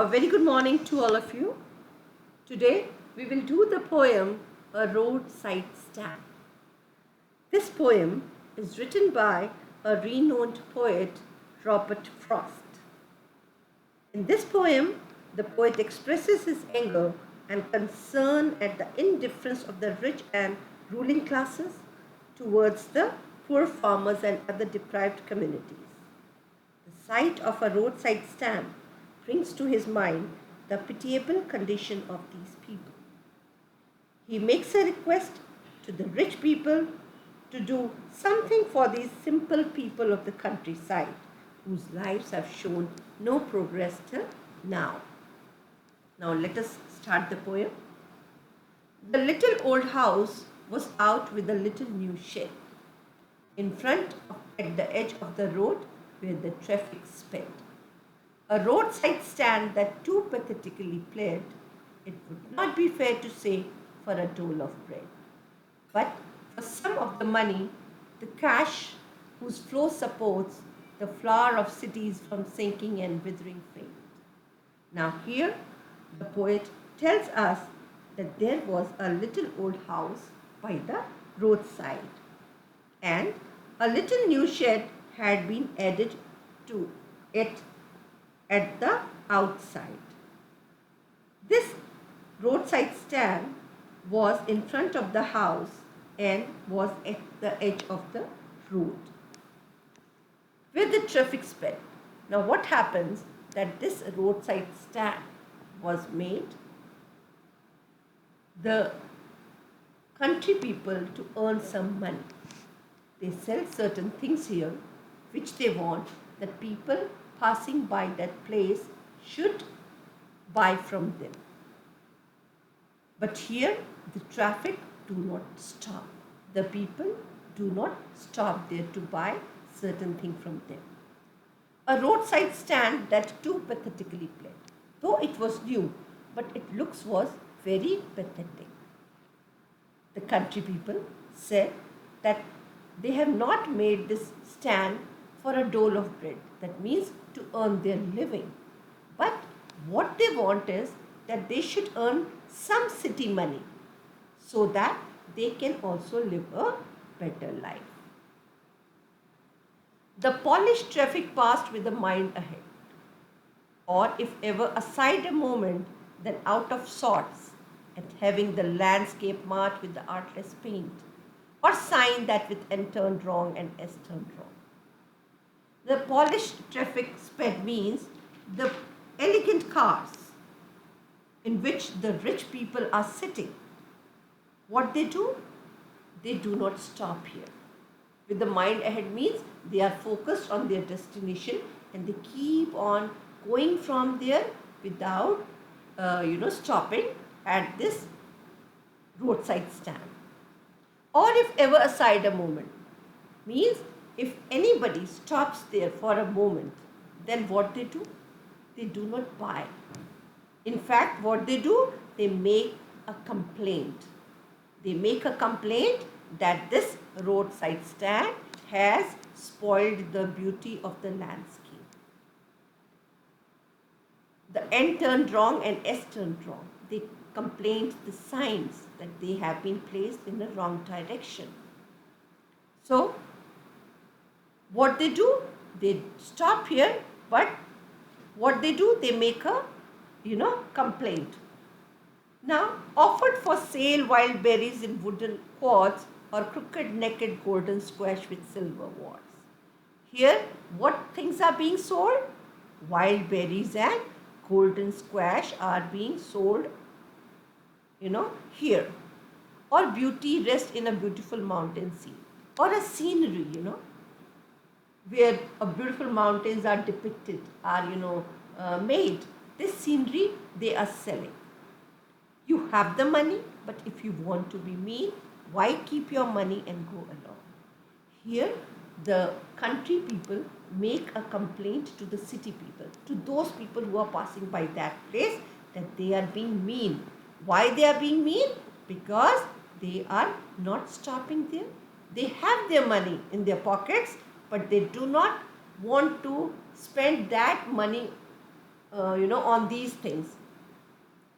A very good morning to all of you. Today we will do the poem A Roadside Stand. This poem is written by a renowned poet, Robert Frost. In this poem, the poet expresses his anger and concern at the indifference of the rich and ruling classes towards the poor farmers and other deprived communities. The sight of a roadside stand brings to his mind the pitiable condition of these people. He makes a request to the rich people to do something for these simple people of the countryside whose lives have shown no progress till now. Now let us start the poem. The little old house was out with a little new shed. In front, at the edge of the road where the traffic sped. A roadside stand that too pathetically pled, it would not be fair to say, for a dole of bread. But for some of the money, the cash whose flow supports the flower of cities from sinking and withering faint. Now here, the poet tells us that there was a little old house by the roadside, and a little new shed had been added to it at the outside. This roadside stand was in front of the house and was at the edge of the road where the traffic sped. Now what happens that this roadside stand was made? The country people to earn some money. They sell certain things here which they want that people passing by that place should buy from them. But here the traffic do not stop. The people do not stop there to buy certain thing from them. A roadside stand that too pathetically pled. Though it was new, but its looks was very pathetic. The country people said that they have not made this stand for a dole of bread. That means to earn their living. But what they want is that they should earn some city money so that they can also live a better life. The polished traffic passed with the mind ahead, or if ever aside a moment, then out of sorts at having the landscape marked with the artless paint, or sign that with N turned wrong and S turned wrong. The polished traffic sped means the elegant cars in which the rich people are sitting. What they do? They do not stop here. With the mind ahead means they are focused on their destination and they keep on going from there without stopping at this roadside stand. Or if ever aside a moment means if anybody stops there for a moment, then what they do? They do not buy. In fact, what they do? They make a complaint. They make a complaint that this roadside stand has spoiled the beauty of the landscape. The N turned wrong and S turned wrong. They complained the signs that they have been placed in the wrong direction. So, what they do? They stop here, but what they do? They make a, complaint. Now, offered for sale wild berries in wooden quads or crooked naked golden squash with silver wards. Here, what things are being sold? Wild berries and golden squash are being sold, here. Or beauty rest in a beautiful mountain scene. Or a scenery, where beautiful mountains are depicted, are, made. This scenery they are selling. You have the money, but if you want to be mean, why keep your money and go along? Here, the country people make a complaint to the city people, to those people who are passing by that place, that they are being mean. Why they are being mean? Because they are not stopping there. They have their money in their pockets, but they do not want to spend that money on these things.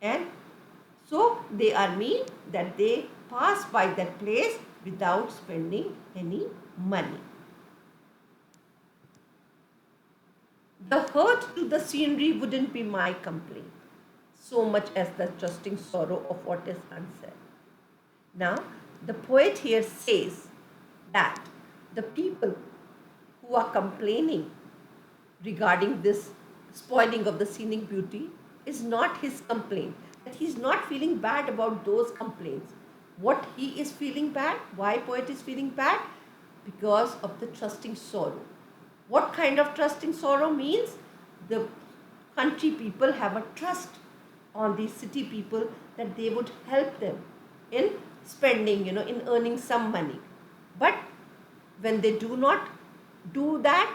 And so they are mean that they pass by that place without spending any money. The hurt to the scenery wouldn't be my complaint, so much as the trusting sorrow of what is unsaid. Now, the poet here says that the people who are complaining regarding this spoiling of the scenic beauty is not his complaint. That he is not feeling bad about those complaints. What he is feeling bad, why poet is feeling bad? Because of the trusting sorrow. What kind of trusting sorrow means? The country people have a trust on the city people that they would help them in spending, in earning some money. But when they do not do that,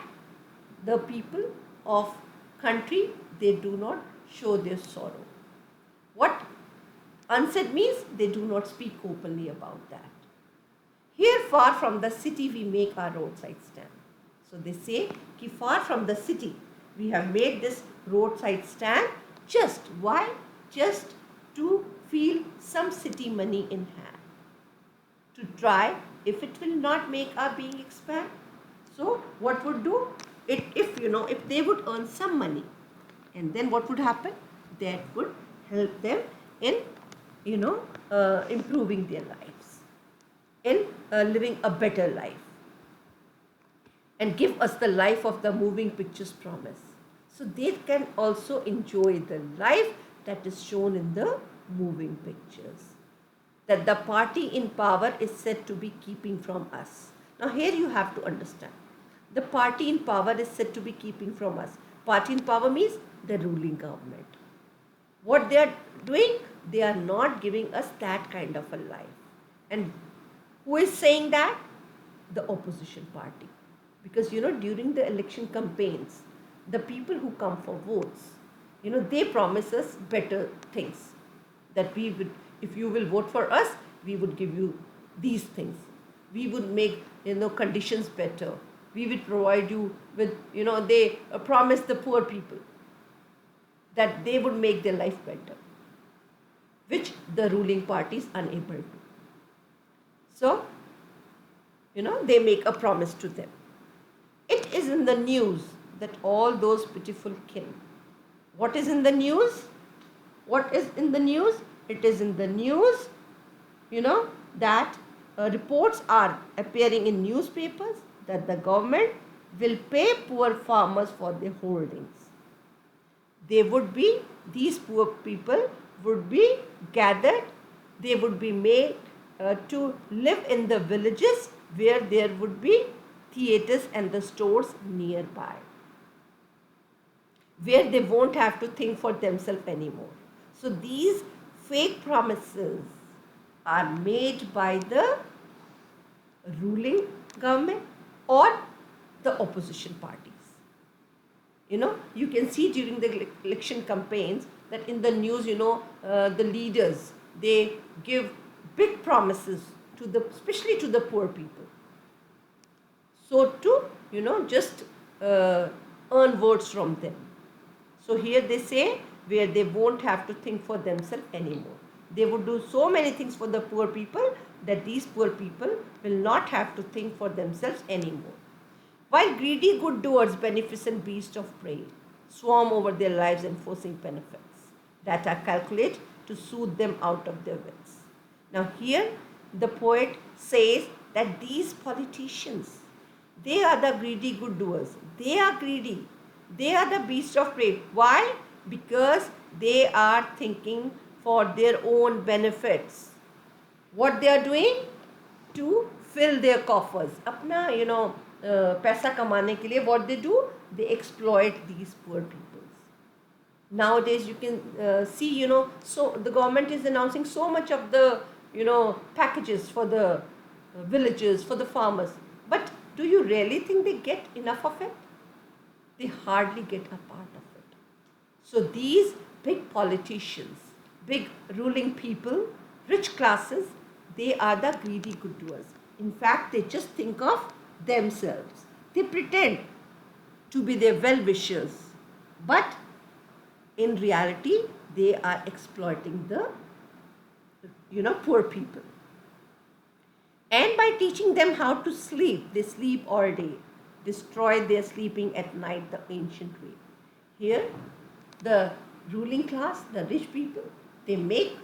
the people of country, they do not show their sorrow. What unsaid means? They do not speak openly about that. Here, far from the city, we make our roadside stand. So they say, ki far from the city, we have made this roadside stand. Just why? Just to feel some city money in hand. To try if it will not make our being expand. So what would do? If they would earn some money, and then what would happen? That would help them in, improving their lives, in living a better life, and give us the life of the moving pictures promise. So they can also enjoy the life that is shown in the moving pictures, that the party in power is said to be keeping from us. Now here you have to understand. The party in power is said to be keeping from us. Party in power means the ruling government. What they are doing? They are not giving us that kind of a life. And who is saying that? The opposition party. Because during the election campaigns, the people who come for votes, they promise us better things. That we would, if you will vote for us, we would give you these things. We would make conditions better. We will provide you with, they promise the poor people that they would make their life better, which the ruling party is unable to. So, they make a promise to them. It is in the news that all those pitiful kill. What is in the news? What is in the news? It is in the news, that reports are appearing in newspapers that the government will pay poor farmers for their holdings. These poor people would be gathered, they would be made to live in the villages where there would be theatres and the stores nearby, where they won't have to think for themselves anymore. So these fake promises are made by the ruling government or the opposition parties. You can see during the election campaigns that in the news, the leaders, they give big promises especially to the poor people. So to, just earn votes from them. So here they say where they won't have to think for themselves anymore. They would do so many things for the poor people that these poor people will not have to think for themselves anymore. While greedy good doers, beneficent beasts of prey, swarm over their lives enforcing benefits that are calculated to soothe them out of their wits. Now here the poet says that these politicians, they are the greedy good doers. They are greedy. They are the beasts of prey. Why? Because they are thinking for their own benefits. What they are doing? To fill their coffers. Apna, पैसा कमाने के लिए what they do? They exploit these poor people. Nowadays you can see, so the government is announcing so much of the, packages for the villages, for the farmers. But do you really think they get enough of it? They hardly get a part of it. So these big politicians, big ruling people, rich classes, they are the greedy good doers. In fact, they just think of themselves. They pretend to be their well-wishers, but in reality, they are exploiting the, poor people. And by teaching them how to sleep, they sleep all day, destroy their sleeping at night the ancient way. Here, the ruling class, the rich people, they make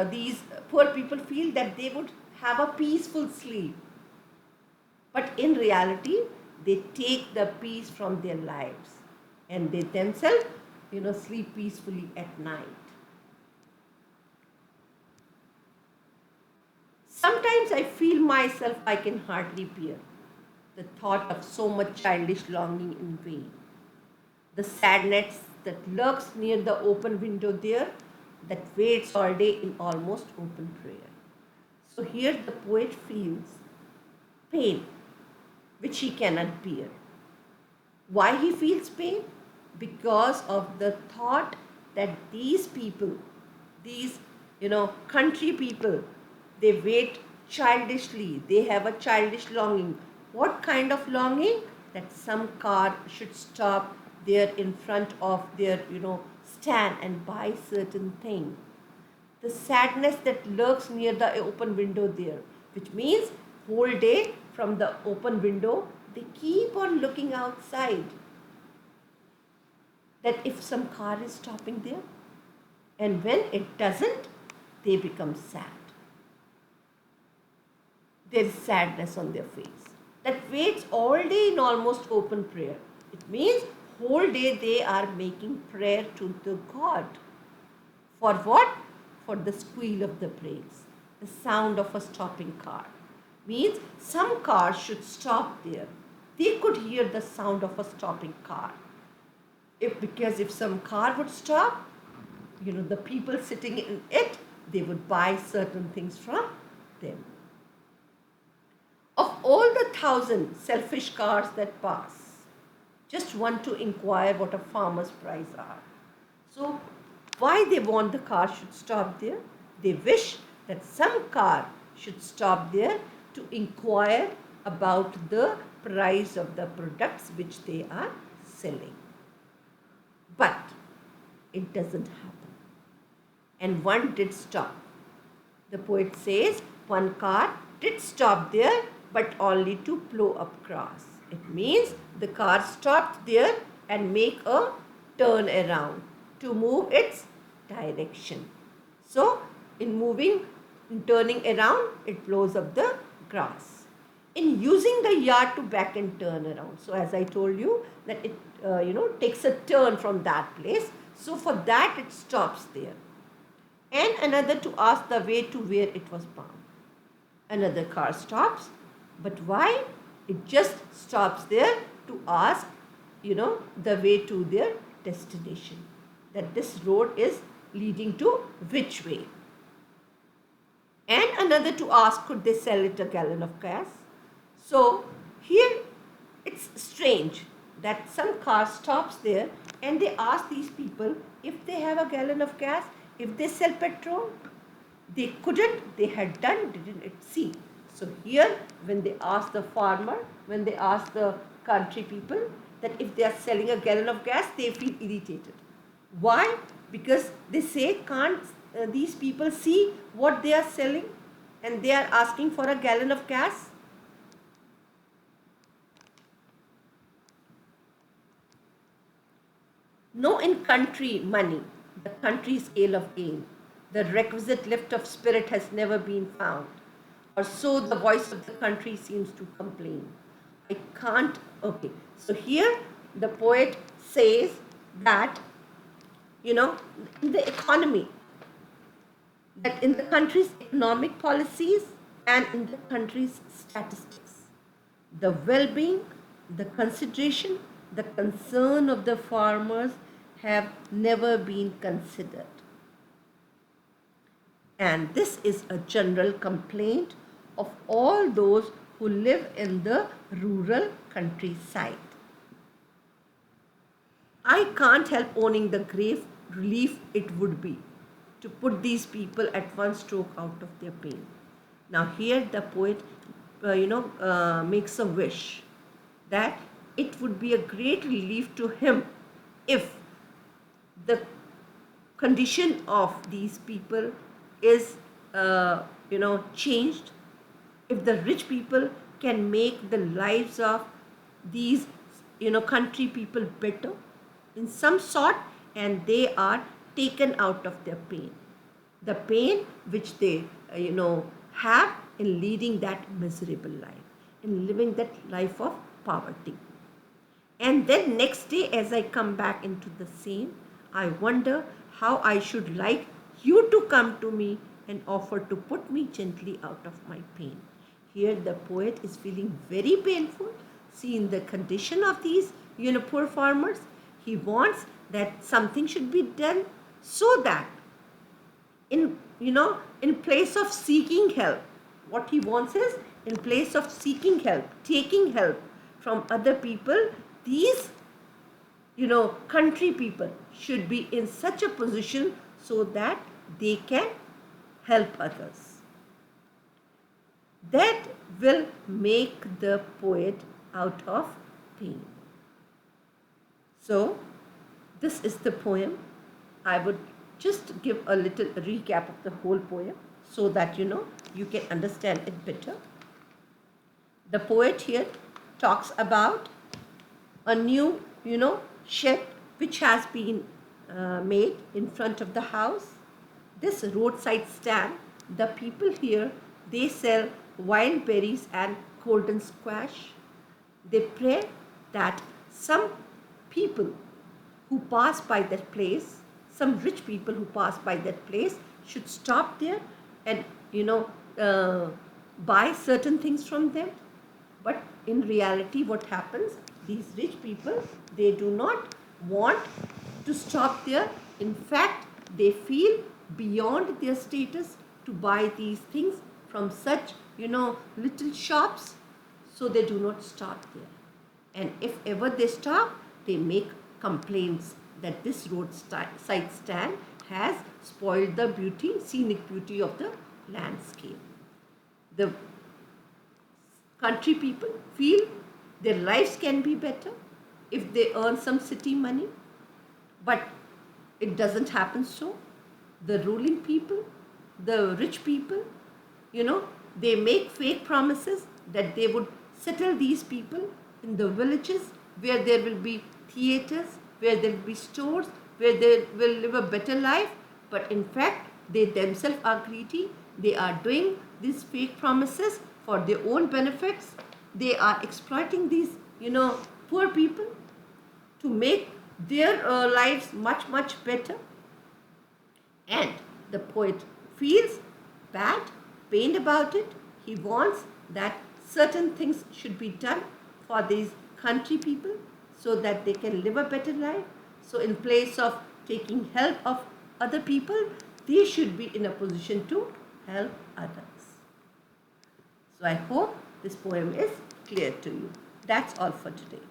these poor people feel that they would have a peaceful sleep. But in reality, they take the peace from their lives and they themselves, sleep peacefully at night. Sometimes I feel myself I can hardly bear the thought of so much childish longing in vain. The sadness that lurks near the open window there, that waits all day in almost open prayer. So here the poet feels pain which he cannot bear. Why he feels pain? Because of the thought that these people, these country people, they wait childishly, they have a childish longing. What kind of longing? That some car should stop there in front of their stand and buy certain thing. The sadness that lurks near the open window there, which means whole day from the open window they keep on looking outside, that if some car is stopping there, and when it doesn't, they become sad. There is sadness on their face that waits all day in almost open prayer. It means whole day they are making prayer to the God. For what? For the squeal of the brakes, the sound of a stopping car. Means some car should stop there. They could hear the sound of a stopping car. Because if some car would stop, the people sitting in it, they would buy certain things from them. Of all the 1,000 selfish cars that pass, just one to inquire what a farmer's price are. So why they want the car should stop there? They wish that some car should stop there to inquire about the price of the products which they are selling. But it doesn't happen. And one did stop. The poet says one car did stop there, but only to plow up grass. It means the car stopped there and make a turn around to move its direction. So in turning around, it plows up the grass. In using the yard to back and turn around. So as I told you that it takes a turn from that place. So for that it stops there. And another to ask the way to where it was bound. Another car stops. But why? It just stops there to ask, the way to their destination. That this road is leading to which way. And another to ask, could they sell it a gallon of gas? So here it's strange that some car stops there and they ask these people if they have a gallon of gas, if they sell petrol. They couldn't, they had done, didn't see. So here when they ask the farmer, when they ask the country people that if they are selling a gallon of gas, they feel irritated. Why? Because they say, can't these people see what they are selling and they are asking for a gallon of gas? No, in country money, the country scale of gain, the requisite lift of spirit has never been found, or so the voice of the country seems to complain. I can't, okay. So here the poet says that, in the economy, that in the country's economic policies and in the country's statistics, the well-being, the consideration, the concern of the farmers have never been considered. And this is a general complaint of all those who live in the rural countryside. I can't help owning the grave relief it would be to put these people at one stroke out of their pain. Now here the poet, makes a wish that it would be a great relief to him if the condition of these people is changed, if the rich people can make the lives of these country people better in some sort, and they are taken out of their pain, the pain which they have in leading that miserable life, in living that life of poverty. And then next day, as I come back into the same, I wonder how I should like you to come to me and offer to put me gently out of my pain. Here the poet is feeling very painful, seeing the condition of these poor farmers. He wants that something should be done, so that in place of seeking help, what he wants is, in place of seeking help, taking help from other people, these country people should be in such a position so that they can help others. That will make the poet out of pain. So this is the poem. I would just give a little recap of the whole poem so that you can understand it better. The poet here talks about a new shed which has been made in front of the house. This roadside stand, the people here, they sell wild berries and golden squash. They pray that some people who pass by that place, some rich people who pass by that place, should stop there and buy certain things from them. But in reality, what happens, these rich people, they do not want to stop there. In fact, they feel beyond their status to buy these things from such little shops, so they do not stop there. And if ever they stop, they make complaints that this roadside stand has spoiled the beauty, scenic beauty of the landscape. The country people feel their lives can be better if they earn some city money, but it doesn't happen so. The ruling people, the rich people, they make fake promises that they would settle these people in the villages where there will be theaters, where there will be stores, where they will live a better life. But in fact, they themselves are greedy. They are doing these fake promises for their own benefits. They are exploiting these, poor people to make their lives much, much better. And the poet feels bad, pained about it. He wants that certain things should be done for these country people so that they can live a better life. So in place of taking help of other people, they should be in a position to help others. So I hope this poem is clear to you. That's all for today.